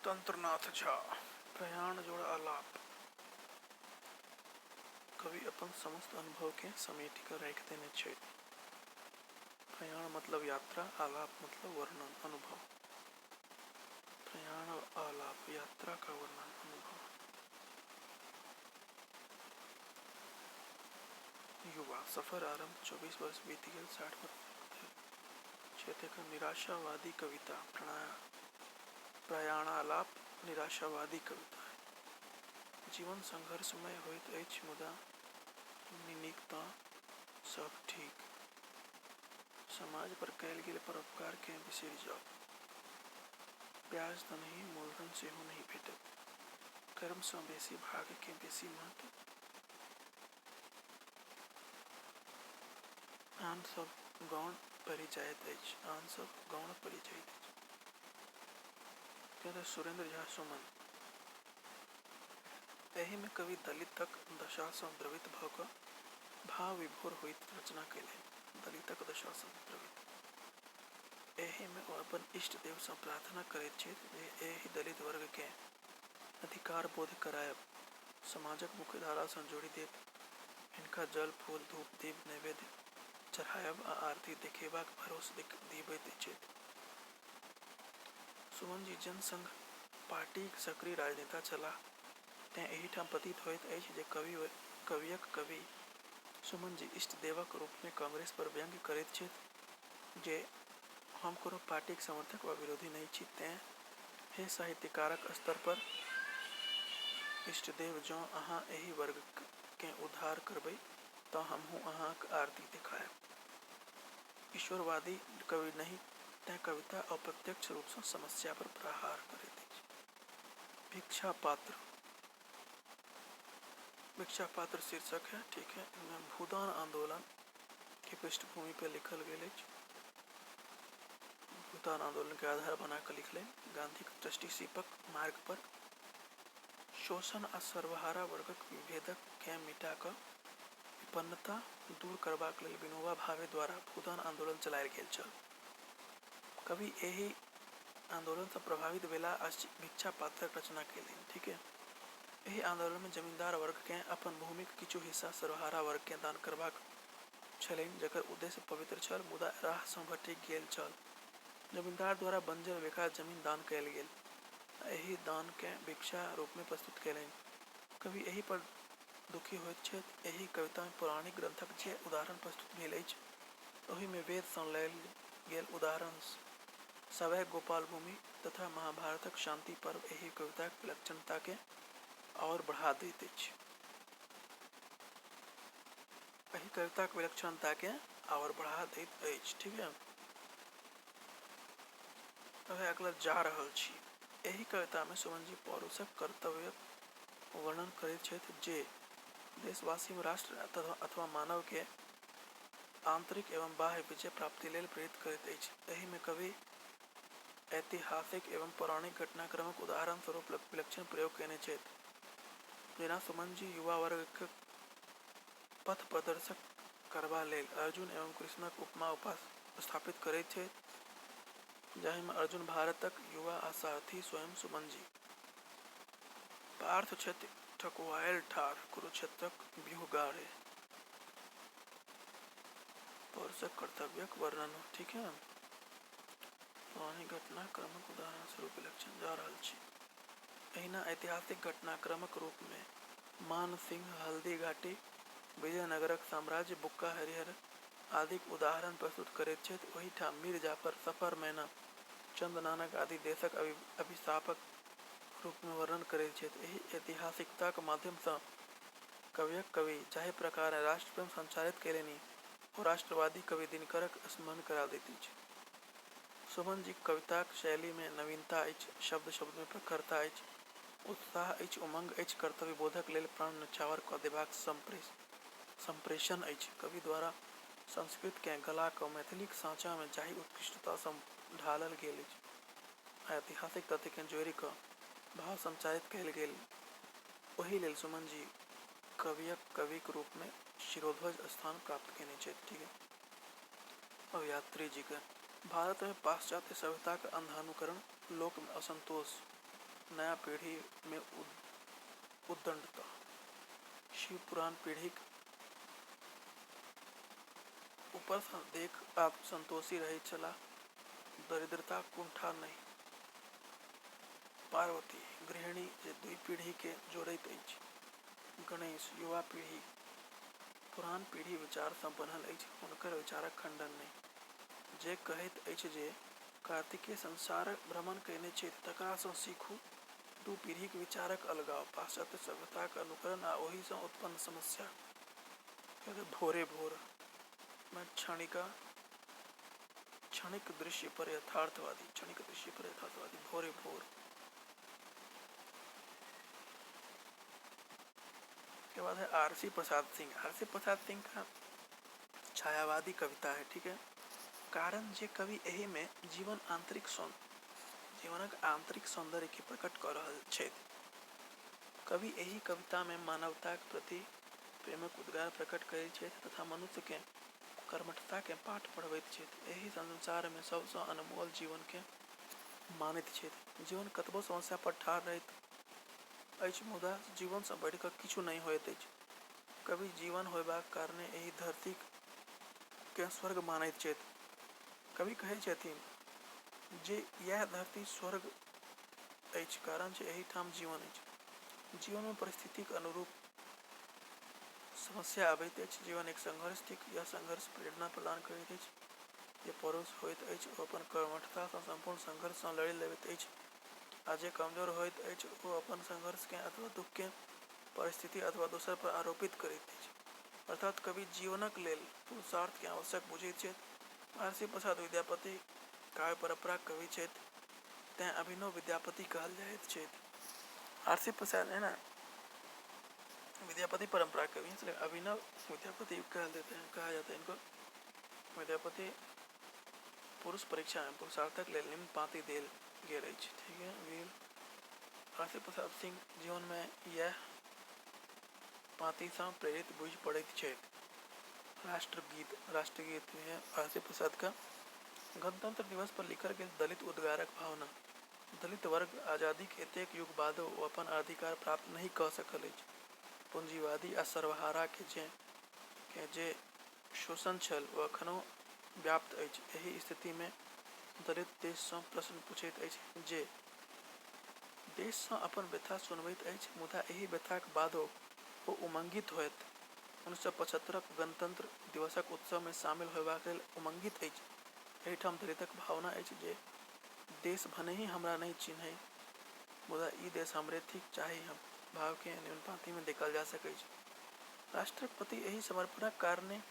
तंत्रनाथ झा। प्रयाण जोड़ आलाप। कवि अपन समस्त अनुभव के समेटी कर राख देने छे। प्रयाण मतलब यात्रा, आलाप मतलब वर्णन, अनुभव। प्रयाण और आलाप, यात्रा का वर्णन, अनुभव। युवा सफर आरंभ 24 वर्ष बीत गए, 60 वर्ष क्षेत्र का निराशावादी कविता। प्रयाणालाप निराशावादी कविता है। जीवन संघर्षमय होइत अछि, मुदा निनिकता सब ठीक। समाज पर कयल गेल परोपकार के बिसरि जाउ। ब्याज त नहीं, मूलधन सेहो नहीं भेटत। कर्म सँ बेसी भाग्य के बेसी महत्व। आन सब गौण परि जाइत अछि, आन सब गौण परि जाइत अछि। कहते सुरेंद्र झा सुमन। एहि में कवि दलितक दशा सँ द्रवित भ क भाव विभोर होइत रचना कयलनि। दलितक दशा सँ द्रवित। एहि में ओ अपन इष्ट देव सँ प्रार्थना करैत छथि जे एहि दलित वर्ग के अधिकार बोध करायब, समाजक मुख्य धारा सँ जोड़ि देब, हिनका जल फूल धूप दीप नैवेद्य चढ़ायब आ आरती देखेबाक भरोस दिबैत छथि। सुमन जी जनसंघ पार्टीक सक्रिय राजनेता छलाह, तें एहिठाम प्रतीत होइत अछि जे कवियक कवि सुमन जी इष्ट देवक रूप में कांग्रेस पर व्यंग्य करैत छथि जे हम कोनो पार्टीक समर्थक वा विरोधी नहीं छी। तें हे साहित्यकारक स्तर पर इष्टदेव, जँ अहाँ एहि वर्ग केँ उद्धार करबै तऽ हमहूँ अहाँक आरती देखायब। ईश्वरवादी कवि नहीं, तें कविता अप्रत्यक्ष रूप सँ समस्या पर प्रहार करैत अछि। भिक्षा पात्र। भिक्षा पात्र शीर्षक है, ठीक है। इनमें भूदान आंदोलन की पृष्ठभूमि पर लिखल गेल अछि। भूदान आंदोलन के आधार बनाकर लिखले गांधी के दृष्टिशीपक मार्ग पर शोषण आ सर्वहारा वर्गक विभेदक के मिटा क विपन्नता दूर करबाक लेल विनोबा भावे द्वारा भूदान आंदोलन चलायल गेल छल। कवि एहि आंदोलन सँ प्रभावित भेला आ भिक्षा पात्रक रचना केलनि, ठीक है। एहि आंदोलन में जमींदार वर्ग के अपन भूमिक किछु हिस्सा सर्वहारा वर्ग के दान करबाक छलनि, जकर उद्देश्य पवित्र छल मुदा राह सँ भटकि गेल छल। जमींदार द्वारा बंजर बेकार जमीन दान कयल गेल आ एहि दान के भिक्षा रूप में प्रस्तुत केलनि। कवि एहि पर दुखी होइत छथि। एहि कविता में पौराणिक ग्रंथक जे उदाहरण प्रस्तुत भेल अछि, ओहि में वेद सँ लयल गेल उदाहरण सवै गोपाल भूमि तथा महाभारतक शांति पर्व एहि कविताक विलक्षणता के और बढ़ा दैत अछि। एहि कविताक विलक्षणता के और बढ़ा दैत अछि, ठीक है। अगला जा रहल छी। एहि कविता में सुमन जी पौरुषक कर्तव्यक वर्णन करैत छथि जे देशवासी में राष्ट्र अथवा मानव के आंतरिक एवं बाह्य विजय प्राप्ति लेल प्रेरित करैत अछि। एहि में कवि ऐतिहासिक एवं पौराणिक घटनाक्रमक उदाहरण स्वरूप विलक्षण प्रयोग कयने छथि। जेना सुमन जी युवा वर्गक पथ प्रदर्शक करबा लेल अर्जुन एवं कृष्णक उपमा स्थापित करैत छथि, जाहि में अर्जुन भारतक युवा आ सारथी स्वयं सुमन जी। पार्थ छथि ठकुआयल ठाढ़, कुरुक्षेत्रक व्यूह गाढ़े। पौरुषक कर्तव्यक वर्णन, ठीक है। पौराणिक घटनाक्रमक उदाहरण स्वरूप विलक्षण जा रहल छी। एहिना ऐतिहासिक घटनाक्रमक रूप में मान सिंह, हल्दी घाटी, विजयनगरक साम्राज्य, बुक्का हरिहर आदिक उदाहरण प्रस्तुत करैत छथि। ओहिठाम मीर जाफर, सफर मैना, चंद नानक आदि देशक अभिशापक रूप में वर्णन करैत छथि। एहि ऐतिहासिकताक माध्यम सँ कवि जाहि प्रकार राष्ट्रप्रेम संचारित कयलनि, ओ राष्ट्रवादी कवि दिनकरक स्मरण करा दैत अछि। सुमन जी कविताक शैली में नवीनता अछि, शब्द शब्द में प्रखरता अछि, उत्साह अछि, उमंग अछि, कर्तव्य बोधक लेल प्राण न्यौछावर कऽ देबाक संप्रेषण अछि। कवि द्वारा संस्कृत के गला क मैथिलीक साँचा में जाहि उत्कृष्टता सँ ढालल गेल अछि आ ऐतिहासिक तथ्य के जोड़ि क भाव संचारित कयल गेल, ओहि लेल सुमन जी कविक रूप में शिरोध्वज स्थान प्राप्त केने छथि, ठीक है। अब यात्री जी का भारत में पाश्चात्य सभ्यता का अंधानुकरण, लोक में असंतोष नया पीढ़ी में उद्दंडता। शिव पुराण पीढ़ी ऊपर देख आत्मसंतोषी रही चला, दरिद्रता कुंठा नहीं। पार्वती गृहिणी जे दुई पीढ़ी के जोड़ैत अछि। गणेश युवा पीढ़ी पुरान पीढ़ी विचार सँ बनल अछि, हुनकर विचारक खंडन नहीं। जे कहैत अछि जे कार्तिकेय संसारक भ्रमण कयने छथि, तकरा सँ सीखू। दू पीढ़ीक विचारक अलगाव, पाश्चात्य सभ्यताक अनुकरण आ ओहि सँ उत्पन्न समस्या। भोरे भोर में क्षणिक दृश्य पर यथार्थवादी। भोरे भोर के बाद है आरसी प्रसाद सिंह। आरसी प्रसाद सिंह का छायावादी कविता है, ठीक है। कारण जे कवि एहि में जीवनक आंतरिक सौंदर्य के प्रकट कऽ रहल छथि। कवि एहि कविता में मानवताक प्रति प्रेमक उद्गार प्रकट करैत छथि तथा मनुष्य के कर्मठता के पाठ पढ़बैत छथि। एहि संसार में सबसँ अनमोल जीवन के मानैत छथि। जीवन कतबो समस्या पर ठाढ़ रहैत अछि, मुदा जीवन सँ बढ़ि कऽ किछु नहि होइत अछि। कवि जीवन होयबाक कारणे एहि धरती के स्वर्ग मानैत छथि। कवि कहै छथिन जे यह धरती स्वर्ग अछि, कारण जे एहि ठाम जीवन अछि। जीवन में परिस्थितिक अनुरूप समस्या अबैत अछि। जीवन एक संघर्ष थिक। यह संघर्ष प्रेरणा प्रदान करैत अछि। जे पुरुष होइत अछि ओ अपन कर्मठता सँ संपूर्ण संघर्ष सँ लड़ि लेबैत अछि, आ जे कमजोर होइत अछि ओ अपन संघर्ष के अथवा दुख के परिस्थिति अथवा दोसर पर आरोपित करैत अछि। अर्थात कवि जीवनक लेल पुरुषार्थ के आवश्यक बुझैत छथि। आरसी प्रसाद विद्यापति काव्य परंपराक कवि छथि, तें अभिनव विद्यापति कहल जाइत छथि। आरसी प्रसाद है ना विद्यापति परंपरा कवि, इसलिए अभिनव विद्यापति कहा जाता है इनको। विद्यापति पुरुष परीक्षा में पुरुषार्थक लेल निम्न पाँति देल गेल अछि, ठीक है। वीर आरसी प्रसाद सिंह जीवन में यह पाँति सँ प्रेरित बुझि पड़ैत छथि। राष्ट्रगीत है आरसी प्रसाद का। गणतंत्र दिवस पर लिखल गेल दलित उद्गारक भावना। दलित वर्ग आजादी के एतेक युग बादो ओ अपन अधिकार प्राप्त नहीं कऽ सकल अछि। पूंजीवादी आ सर्वहारा के जे शोषण छल ओ अखनो व्याप्त अछि। एहि स्थिति में दलित देश सँ प्रश्न पूछैत अछि जे देश सँ अपन व्यथा सुनबैत अछि, मुदा एहि व्यथाक बादो ओ उमंगित होयत। 1975 गणतंत्र दिवसक उत्सव में शामिल होयबाक लेल उमंगित अछि। एहिठाम दलितक भावना अछि जे देश भने ही हमरा नहीं चिन्है, मुदा ई देश हमरे थिक चाही हम भाव के निम्न पाँति में देखल जा सकै छै। राष्ट्रक प्रति एहि समर्पणक कारणे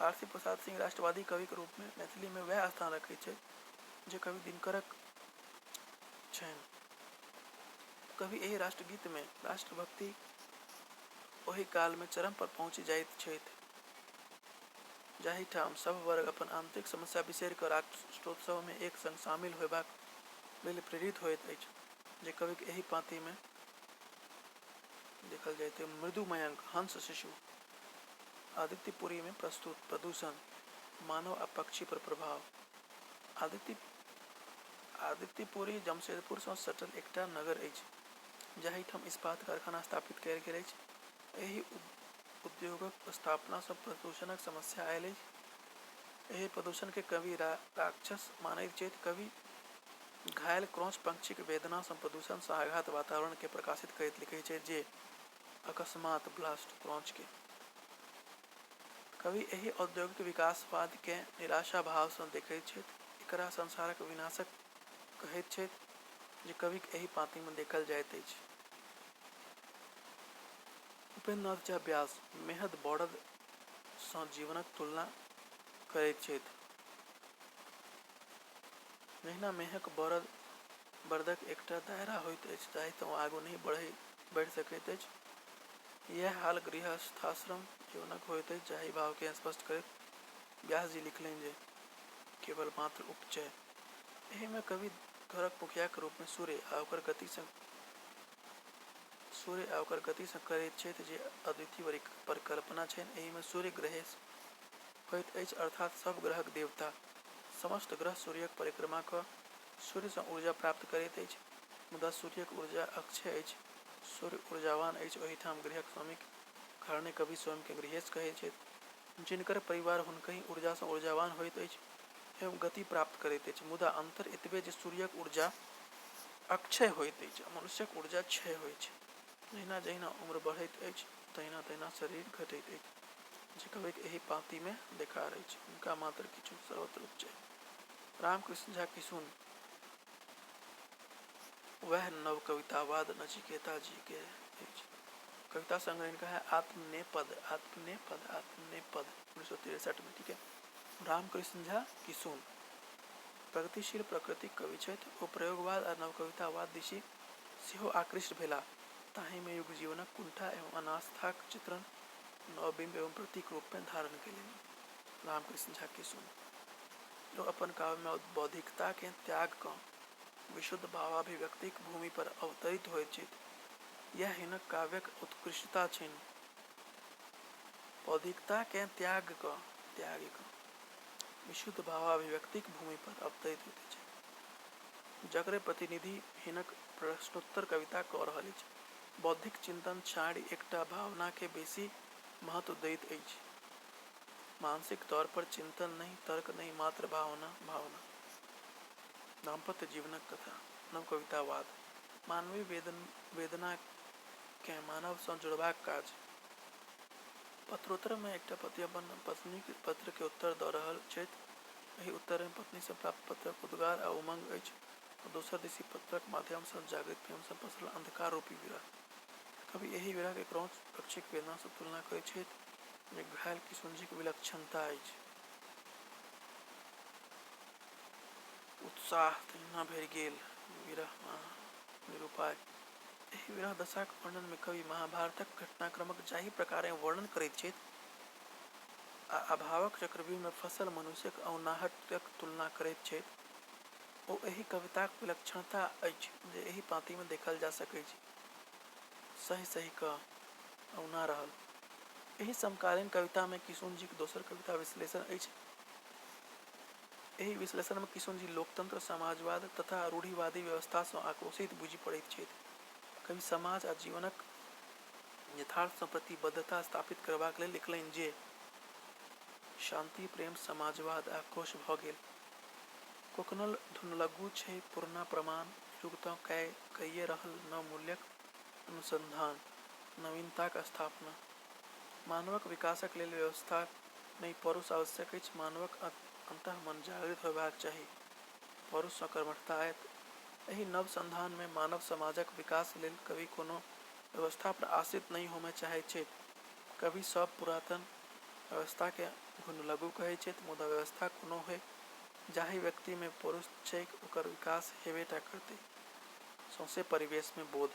आरसी प्रसाद सिंह राष्ट्रवादी कवि के रूप में मैथिली में वह स्थान रखैत छथि जे कवि दिनकरक छनि। कवि एहि राष्ट्रगीत में राष्ट्रभक्ति ओहि काल में चरम पर पहुँचि जाइत छथि, जाहि ठाम सब वर्ग अपन आंतरिक समस्या बिसरि कऽ राष्ट्रोत्सव में एक संग शामिल होयबाक लेल प्रेरित होइत अछि। जे कवि के एहि पाँति में देखल जाइत है। मृदु मयंक हंस शिशु आदित्यपुरी में प्रस्तुत प्रदूषण, मानव आ पक्षी पर प्रभाव। आदित्यपुरी जमशेदपुर सँ सटल एकटा नगर अछि, जाहि ठाम इस्पात कारखाना स्थापित कयल गेल अछि। एहि उद्योगक स्थापना सँ प्रदूषणक समस्या आयल अछि। एहि प्रदूषण के कवि राक्षस मानैत छथि। कवि घायल क्रोंच पंक्षी के वेदना सँ प्रदूषण सँ आघात वातावरण के प्रकाशित करैत लिखैत छथि जे अकस्मात ब्लास्ट क्रोंच के। कवि एहि औद्योगिक विकासवाद के निराशा भाव सँ देखैत छथि। एकरा संसारक विनाशक कहैत छथि, जे कविक एहि पाँति में देखल जाइत अछि। उपेंद्र नाथ झा व्यास मेहद बड़द सँ जीवनक तुलना करैत छथि। जहिना मेहक बड़दक एकटा दायरा होइत अछि जाहि सँ ओ आगू नहि बढ़ि सकैत अछि, यह हाल गृहस्थाश्रम जीवनक होइत अछि। जाहि भाव के स्पष्ट करैत व्यास जी लिखलनि जे केवल मात्र उपचय। एहि में कवि घरक मुखिया के रूप में सूर्य आ ओकर गति सँ करैत छथि जे अद्वितीय परिकल्पना छनि। एहि में सूर्य ग्रहेश होइत अछि, अर्थात सब ग्रहक देवता। समस्त ग्रह सूर्यक परिक्रमा कऽ सूर्य सँ ऊर्जा प्राप्त करैत अछि। मुदा सूर्यक ऊर्जा अक्षय अछि, सूर्य ऊर्जावान अछि। ओहिठाम गृहक स्वामीक कारणे कवि स्वयं के गृहेश कहै छथि। जिनकर परिवार हुनकहि ऊर्जा सँ ऊर्जावान होइत अछि एवं गति प्राप्त करैत अछि। मुदा अंतर एतबे जे सूर्यक ऊर्जा अक्षय होइत अछि, मनुष्यक ऊर्जा क्षय होइत छै। जहिना जहिना उम्र बढ़ैत अछि तहिना तहिना शरीर घटैत अछि, जे कविक एहि पाँति में देखार अछि। हुनका मात्र किछु सर्वत्र उपजय। रामकृष्ण झा किशुन वह नव कवितावाद नचिकेता जी के अछि। कविता संग्रह इनका है आत्मनेपद, आत्मनेपद, आत्मनेपद 1963 में। ठीक है। रामकृष्ण झा किशुन प्रगतिशील प्राकृतिक कवि छथि। ओ प्रयोगवाद आ नवकवितावाद दिशि सेहो आकृष्ट भेलाह। ताहि में युग जीवनक कुंठा एवं अनास्थाक चित्रण नवबिंब एवं प्रतीक रूप में धारण केलनि। रामकृष्ण झा किशुन जो अपन काव्य में बौद्धिकता के त्याग कऽ विशुद्ध भावाभिव्यक्तिक भूमि पर अवतरित होइत छथि। यह हिनक काव्यक उत्कृष्टता छनि। बौद्धिकता के त्याग कऽ विशुद्ध भावाभिव्यक्तिक भूमि पर अवतरित होइत अछि, जकर प्रतिनिधि हिनक प्रश्नोत्तर कविता कऽ रहल अछि। बौद्धिक चिंतन छाड़ि एकटा भावना के बेसी महत्व दैत अछि। मानसिक तौर पर चिंतन नहीं, तर्क नहीं, मात्र भावना। दाम्पत्य जीवनक कथा। नवकवितावाद मानवीय वेदना के मानव सँ जोड़बाक काज। पत्रोत्तर में एकटा पति अपन पत्नीक पत्र के उत्तर दऽ रहल छथि। एहि उत्तर में पत्नी सँ प्राप्त पत्रक उद्गार आ उमंग अछि, आ दोसर दिस पत्रक माध्यम सँ जागृत प्रेम सँ पसरल अंधकार रूपी विरह। कवि एहि विरह के क्रौंच पक्षीक वेदना सँ तुलना करैत छथि, जे घायल किशुनजीक विलक्षणता अछि। उत्साह तहिना भरि गेल, विरह निरुपाय। एहि विरह दशाक वर्णन में कवि महाभारतक घटनाक्रमक जाहि प्रकारे वर्णन करैत छथि, आ अभावक चक्रव्यूह में फंसल मनुष्यक औनाहटक तुलना करैत छथि, ओ एहि कविताक विलक्षणता अछि जे एहि पाँति में देखल जा सकैत अछि। सही सही कऽ औना रहल। एहि समकालीन कविता में किशुनजीक दोसर कविता विश्लेषण अछि। एहि विश्लेषण में किशुनजी लोकतंत्र, समाजवाद तथा रूढ़िवादी व्यवस्था सँ आक्रोशित बुझि पड़ैत छथि। कवि समाज आ जीवनक यथार्थ सँ प्रतिबद्धता स्थापित करबाक लेल लिखलनि जे शांति, प्रेम, समाजवाद आक्रोश भऽ गेल। कोकनल धुन लघु छै पुरना प्रमाण, युग तऽ कइये रहल नव मूल्यक अनुसंधान, नवीनताक स्थापना। मानवक विकासक लेल व्यवस्था नहि, परुष आवश्यक अछि। मानवक अंतःमन जागृत होयबाक चाही, परुष सँ कर्मठता आयत। एहि नव संधान में मानव समाजक विकास लेल कवि कोनो व्यवस्था पर आश्रित नहि होमय चाहैत छथि। कवि सब पुरातन व्यवस्था के घुन लघु कहैत छथि, मुदा व्यवस्था कोनो होय जाहि व्यक्ति में पुरुष छैक ओकर विकास हेबेटा करतै। सौंसे परिवेश में बोध